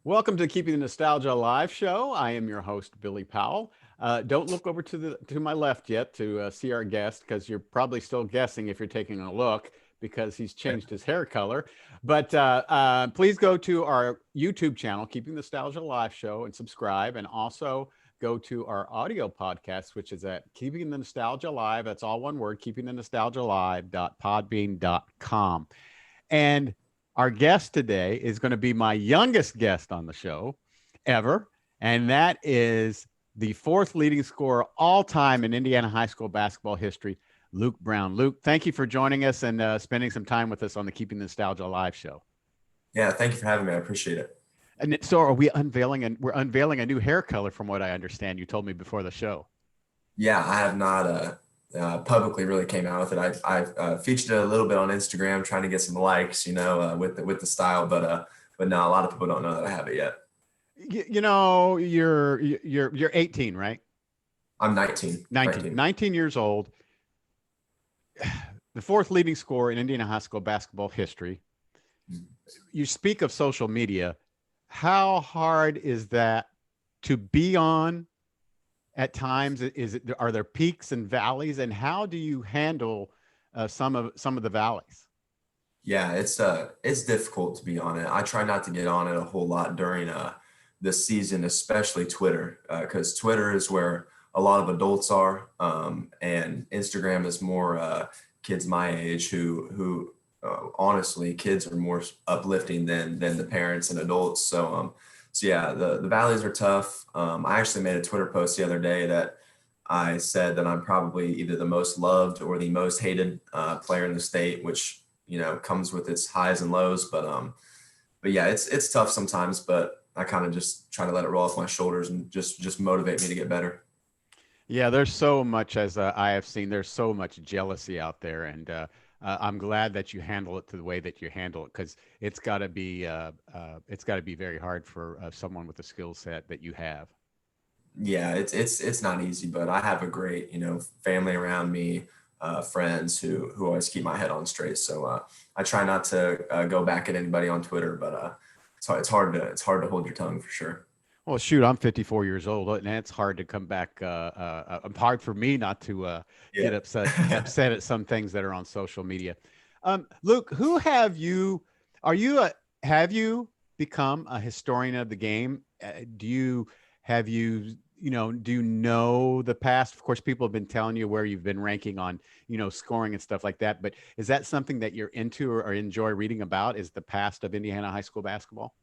Welcome to Keeping the Nostalgia Alive show. I am your host, Billy Powell. Don't look over to my left yet to see our guest because you're probably still guessing if you're taking a look because he's changed his hair color. But please go to our YouTube channel, Keeping the Nostalgia Alive show, and subscribe. And also go to our audio podcast, which is at Keeping the Nostalgia Alive. That's all one word, Keeping the Nostalgia Alive.podbean.com. And our guest today is going to be my youngest guest on the show ever. And that is the fourth leading scorer all time in Indiana high school basketball history, Luke Brown. Luke, thank you for joining us and spending some time with us on the Keeping the Nostalgia Alive show. Yeah, thank you for having me. I appreciate it. And so are we unveiling, and we're unveiling a new hair color from what I understand. You told me before the show. Yeah, I have not publicly really came out with it. I've featured it a little bit on Instagram, trying to get some likes, with the style. But no, a lot of people don't know that I have it yet. You're 18, right? I'm 19. 19 years old. The fourth leading scorer in Indiana high school basketball history. You speak of social media. How hard is that to be on at times? Are there peaks and valleys, and how do you handle some of the valleys? Yeah, it's difficult to be on it. I try not to get on it a whole lot during the season, especially Twitter, because Twitter is where a lot of adults are, and Instagram is more kids my age who honestly, kids are more uplifting than the parents and adults. So yeah, the valleys are tough. I actually made a Twitter post the other day that I said that I'm probably either the most loved or the most hated player in the state, which comes with its highs and lows. But yeah, it's tough sometimes. But I kind of just try to let it roll off my shoulders and just motivate me to get better. Yeah, there's so much, as I have seen, there's so much jealousy out there, and I'm glad that you handle it the way that you handle it, because it's got to be very hard for someone with the skill set that you have. Yeah, it's not easy, but I have a great family around me, friends who always keep my head on straight. So I try not to go back at anybody on Twitter, but it's hard to hold your tongue for sure. Well, shoot, I'm 54 years old, and it's hard to come back. Hard for me not to Yeah. get upset at some things that are on social media. Luke, who have you? Have you become a historian of the game? Do you have you do you know the past? Of course, people have been telling you where you've been ranking on scoring and stuff like that. But is that something that you're into or enjoy reading about? Is the past of Indiana high school basketball?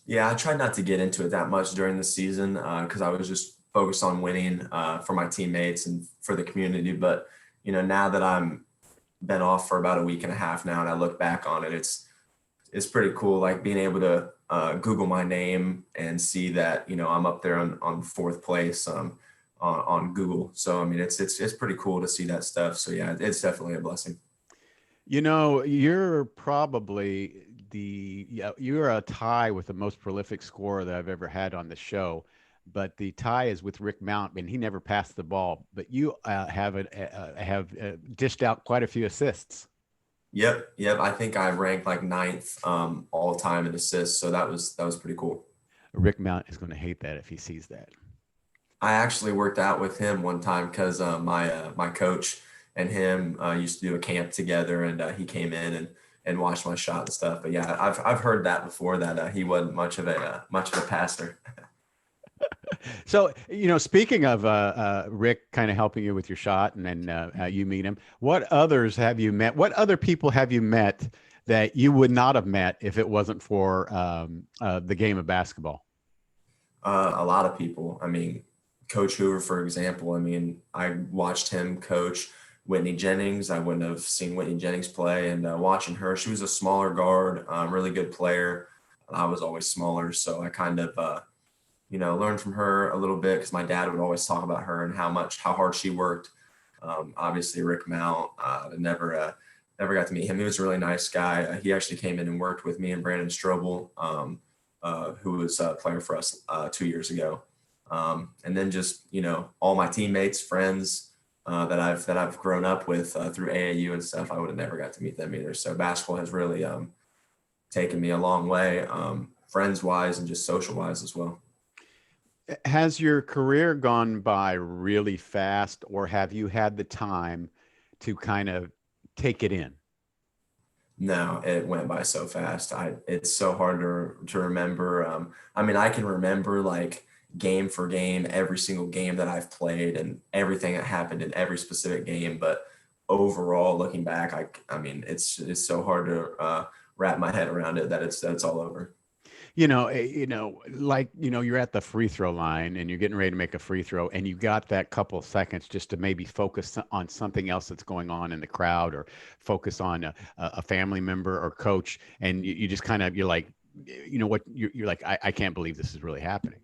Yeah, I tried not to get into it that much during the season because I was just focused on winning for my teammates and for the community. But now that I'm been off for about a week and a half now, and I look back on it, it's pretty cool. Like being able to Google my name and see that I'm up there on fourth place on Google. So I mean, it's pretty cool to see that stuff. So yeah, it's definitely a blessing. You're probably you're a tie with the most prolific scorer that I've ever had on the show, but the tie is with Rick Mount, and he never passed the ball. But you have dished out quite a few assists. Yep. I think I ranked like ninth all time in assists. So that was pretty cool. Rick Mount is going to hate that if he sees that. I actually worked out with him one time because my coach and him used to do a camp together, and he came in and watched my shot and stuff. But yeah, I've heard that before, that he wasn't much of a passer. So, speaking of Rick kind of helping you with your shot, and then you meet him, what others have you met? What other people have you met that you would not have met if it wasn't for the game of basketball? A lot of people. I mean, Coach Hoover, for example. I mean, I watched him coach Whitney Jennings. I wouldn't have seen Whitney Jennings play, and watching her, she was a smaller guard, really good player. I was always smaller, so I kind of learned from her a little bit because my dad would always talk about her and how hard she worked. Obviously, Rick Mount, never got to meet him. He was a really nice guy. He actually came in and worked with me and Brandon Strobel, who was a player for us 2 years ago. And then just all my teammates, friends that I've grown up with through AAU and stuff. I would have never got to meet them either. So basketball has really taken me a long way. friends wise and just social wise as well. Has your career gone by really fast, or have you had the time to kind of take it in? No, it went by so fast. It's so hard to remember. I mean, I can remember like game for game, every single game that I've played and everything that happened in every specific game. But overall, looking back, I mean, it's so hard to wrap my head around it that it's all over. Like, you're at the free throw line and you're getting ready to make a free throw and you got that couple seconds just to maybe focus on something else that's going on in the crowd, or focus on a family member or coach. And you just kind of, you're like, you're like, I can't believe this is really happening.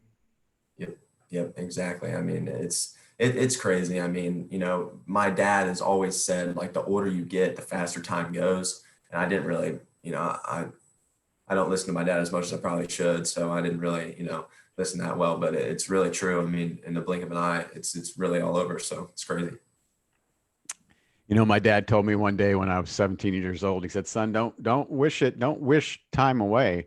Yep, yep, exactly. I mean, it's crazy. I mean, my dad has always said like the older you get, the faster time goes. And I didn't really, I don't listen to my dad as much as I probably should, so I didn't really, listen that well. But it's really true. I mean, in the blink of an eye, it's really all over. So it's crazy. My dad told me one day when I was 17 years old, he said, "Son, don't wish it. Don't wish time away.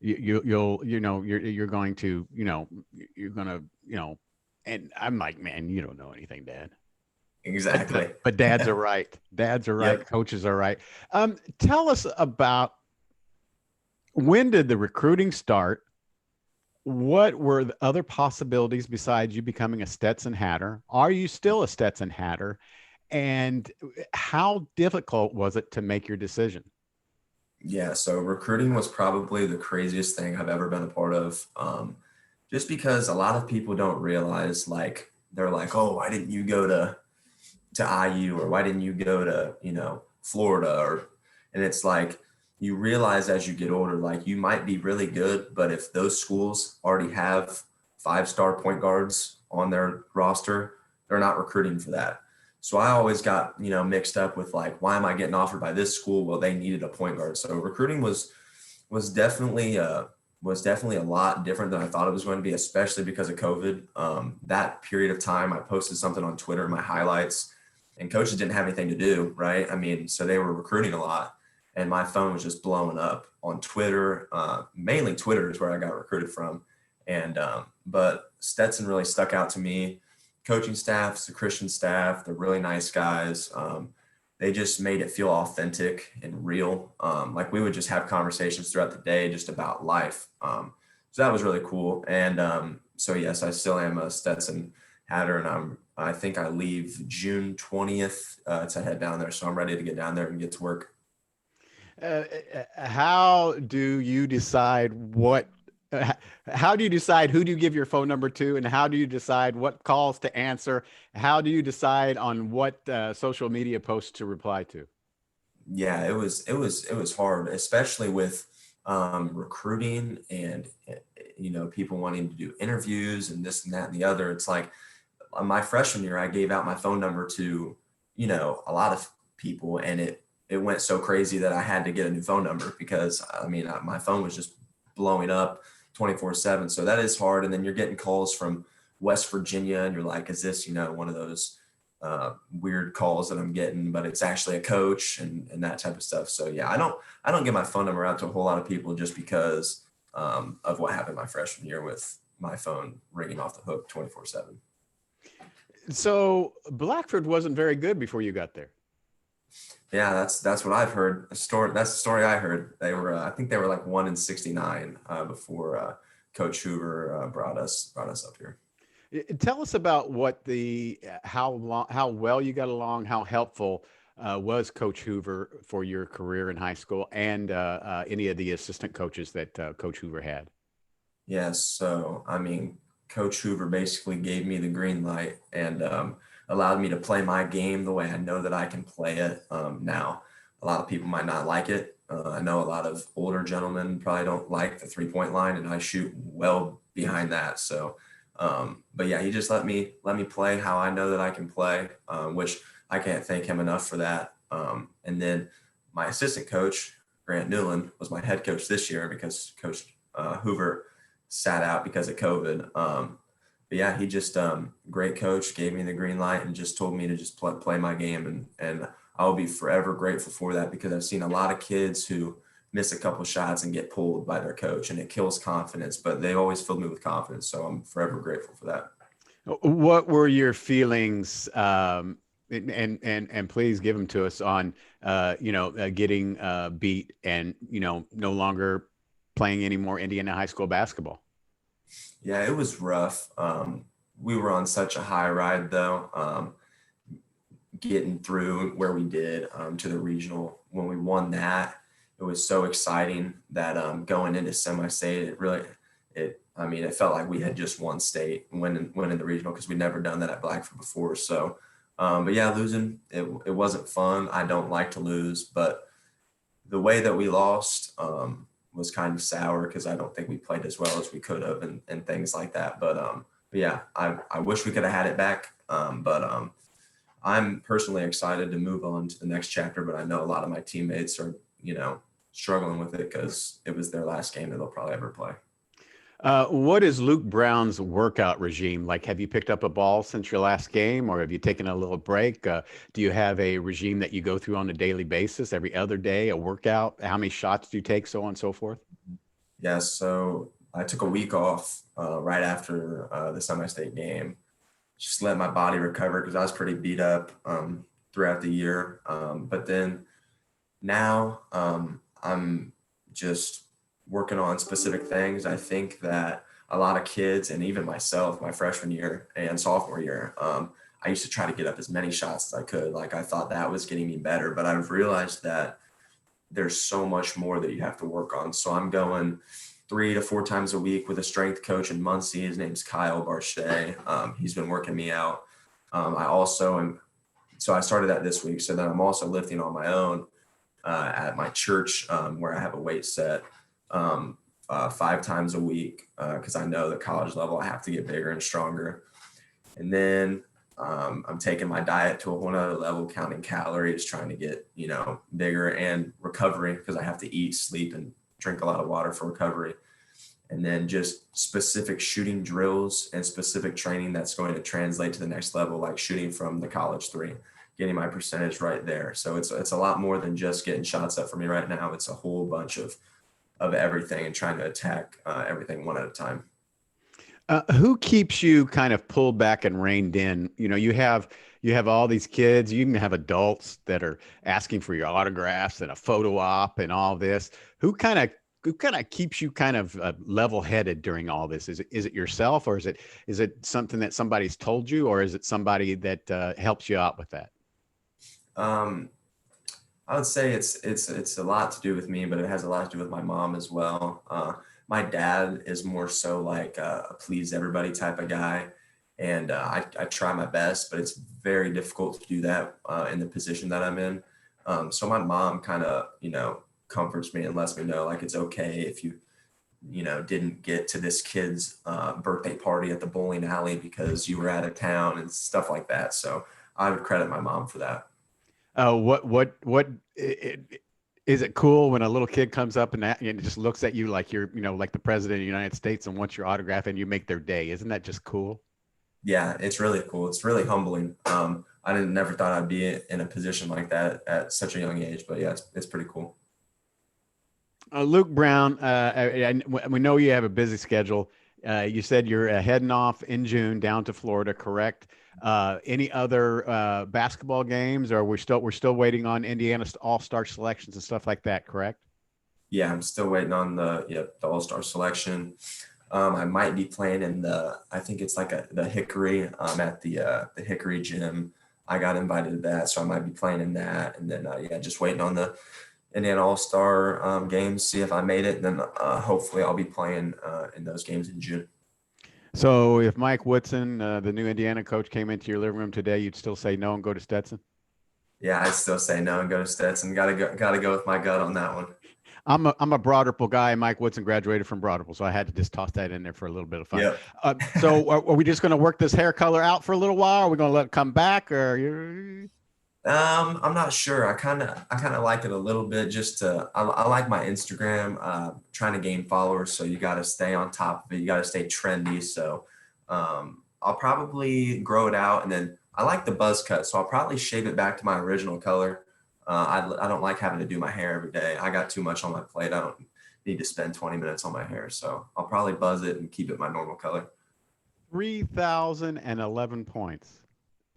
You're going to, you're going to, and I'm like, man, you don't know anything, Dad. Exactly. But dads are right. Dads are right. Yep. Coaches are right. Tell us about, when did the recruiting start? What were the other possibilities besides you becoming a Stetson Hatter? Are you still a Stetson Hatter? And how difficult was it to make your decision? Yeah. So recruiting was probably the craziest thing I've ever been a part of. Just because a lot of people don't realize, like, they're like, oh, why didn't you go to IU, or why didn't you go to, Florida, and it's like, you realize as you get older, like you might be really good, but if those schools already have 5-star point guards on their roster, they're not recruiting for that. So I always got, mixed up with like, why am I getting offered by this school? Well, they needed a point guard. So recruiting was definitely a lot different than I thought it was going to be, especially because of COVID. That period of time, I posted something on Twitter, my highlights, and coaches didn't have anything to do, right? I mean, so they were recruiting a lot, and my phone was just blowing up on Twitter. Mainly Twitter is where I got recruited from. And but Stetson really stuck out to me. Coaching staff, the Christian staff, they're really nice guys. They just made it feel authentic and real. Like we would just have conversations throughout the day just about life. So that was really cool. And so yes, I still am a Stetson Hatter, and I think I leave June 20th to head down there. So I'm ready to get down there and get to work. How do you decide how do you decide who do you give your phone number to, and how do you decide what calls to answer? How do you decide on what social media posts to reply to? Yeah, it was hard, especially with recruiting and people wanting to do interviews and this and that and the other. It's like my freshman year, I gave out my phone number to a lot of people, and it went so crazy that I had to get a new phone number because I mean my phone was just blowing up 24/7. So that is hard. And then you're getting calls from West Virginia, and you're like, is this one of those weird calls that I'm getting, but it's actually a coach and that type of stuff. So yeah, I don't get my phone number out to a whole lot of people just because of what happened my freshman year with my phone ringing off the hook 24/7. So Blackford wasn't very good before you got there. Yeah, that's what I've heard. That's the story I heard. They were, I think they were like 1-69 before Coach Hoover brought us up here. Tell us about how well you got along, how helpful was Coach Hoover for your career in high school, and any of the assistant coaches that Coach Hoover had. Yes. So, I mean, Coach Hoover basically gave me the green light and allowed me to play my game the way I know that I can play it. Now, a lot of people might not like it. I know a lot of older gentlemen probably don't like the 3-point line, and I shoot well behind that. So, but yeah, he just let me play how I know that I can play, which I can't thank him enough for that. And then my assistant coach, Grant Newland, was my head coach this year because Coach Hoover sat out because of COVID. But yeah, he just great coach, gave me the green light and just told me to just play my game, and I'll be forever grateful for that because I've seen a lot of kids who miss a couple shots and get pulled by their coach, and it kills confidence, but they always filled me with confidence. So I'm forever grateful for that. What were your feelings, and please give them to us on, getting beat and, no longer playing any more Indiana high school basketball? Yeah, it was rough. We were on such a high ride though. Getting through where we did to the regional when we won that, it was so exciting that going into semi-state, it felt like we had just won state winning the regional because we'd never done that at Blackford before. So, but yeah, losing it wasn't fun. I don't like to lose, but the way that we lost was kind of sour because I don't think we played as well as we could have and things like that. But yeah, I wish we could have had it back. But I'm personally excited to move on to the next chapter, but I know a lot of my teammates are, struggling with it because it was their last game that they'll probably ever play. What is Luke Brown's workout regime like? Have you picked up a ball since your last game, or have you taken a little break? Do you have a regime that you go through on a daily basis, every other day, a workout? How many shots do you take, so on and so forth? Yeah, so I took a week off right after the semi-state game, just let my body recover because I was pretty beat up throughout the year. But then now I'm just working on specific things. I think that a lot of kids, and even myself, my freshman year and sophomore year, I used to try to get up as many shots as I could. Like I thought that was getting me better, but I've realized that there's so much more that you have to work on. So I'm going 3 to 4 times a week with a strength coach in Muncie. His name's Kyle Barchet. He's been working me out. I also am, so I started that this week. So then I'm also lifting on my own at my church where I have a weight set 5 times a week because I know the college level I have to get bigger and stronger. And then I'm taking my diet to a whole nother level, counting calories, trying to get, bigger and recovery because I have to eat, sleep, and drink a lot of water for recovery. And then just specific shooting drills and specific training that's going to translate to the next level, like shooting from the college three, getting my percentage right there. So it's a lot more than just getting shots up for me right now. It's a whole bunch of everything and trying to attack everything one at a time. Who keeps you kind of pulled back and reined in? You have all these kids. You even have adults that are asking for your autographs and a photo op and all this. Who kind of keeps you kind of level-headed during all this? Is it yourself, or is it something that somebody's told you, or is it somebody that helps you out with that? Um, I would say it's a lot to do with me, but it has a lot to do with my mom as well. My dad is more so like a please everybody type of guy, and I try my best, but it's very difficult to do that in the position that I'm in. So my mom kind of comforts me and lets me know like it's okay if you didn't get to this kid's birthday party at the bowling alley because you were out of town and stuff like that. So I would credit my mom for that. Is it cool when a little kid comes up and just looks at you like you're, like the president of the United States and wants your autograph and you make their day? Isn't that just cool? Yeah, it's really cool. It's really humbling. I didn't never thought I'd be in a position like that at such a young age, but yeah, it's pretty cool. Luke Brown, we know you have a busy schedule. You said you're heading off in June down to Florida, correct? Any other basketball games, or we're still waiting on Indiana All-Star selections and stuff like that, correct? Yeah, I'm still waiting on the All-Star selection. I might be playing in I think it's like the Hickory at the Hickory gym. I got invited to that, so I might be playing in that. And then yeah, just waiting on the Indiana All-Star games, see if I made it. And then hopefully I'll be playing in those games in June. So if Mike Woodson, the new Indiana coach, came into your living room today, you'd still say no and go to Stetson? Yeah, I'd still say no and go to Stetson. Gotta go with my gut on that one. I'm a Broad Ripple guy. Mike Woodson graduated from Broad Ripple, so I had to just toss that in there for a little bit of fun. Yep. So are we just going to work this hair color out for a little while? Are we going to let it come back, or you? I'm not sure. I kind of like it a little bit. I like my Instagram. Trying to gain followers, so you got to stay on top of it. You got to stay trendy. So I'll probably grow it out, and then I like the buzz cut, so I'll probably shave it back to my original color. I don't like having to do my hair every day. I got too much on my plate. I don't need to spend 20 minutes on my hair. So I'll probably buzz it and keep it my normal color. 3,011 points.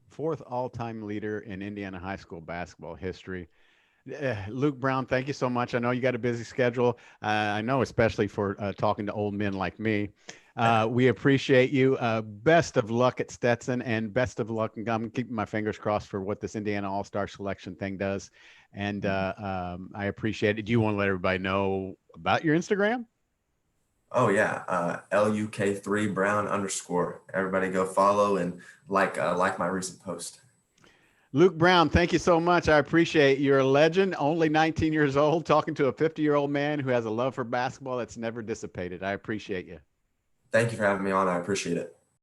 Fourth all-time leader in Indiana high school basketball history. Luke Brown, thank you so much. I know you got a busy schedule. I know, especially for talking to old men like me. We appreciate you. Best of luck at Stetson, and best of luck. I'm keeping my fingers crossed for what this Indiana All-Star selection thing does. And I appreciate it. Do you want to let everybody know about your Instagram? Oh yeah, LUK3 Brown _. Everybody go follow and like my recent post. Luke Brown, thank you so much. I appreciate it. You're a legend, only 19 years old, talking to a 50-year-old man who has a love for basketball that's never dissipated. I appreciate you. Thank you for having me on. I appreciate it.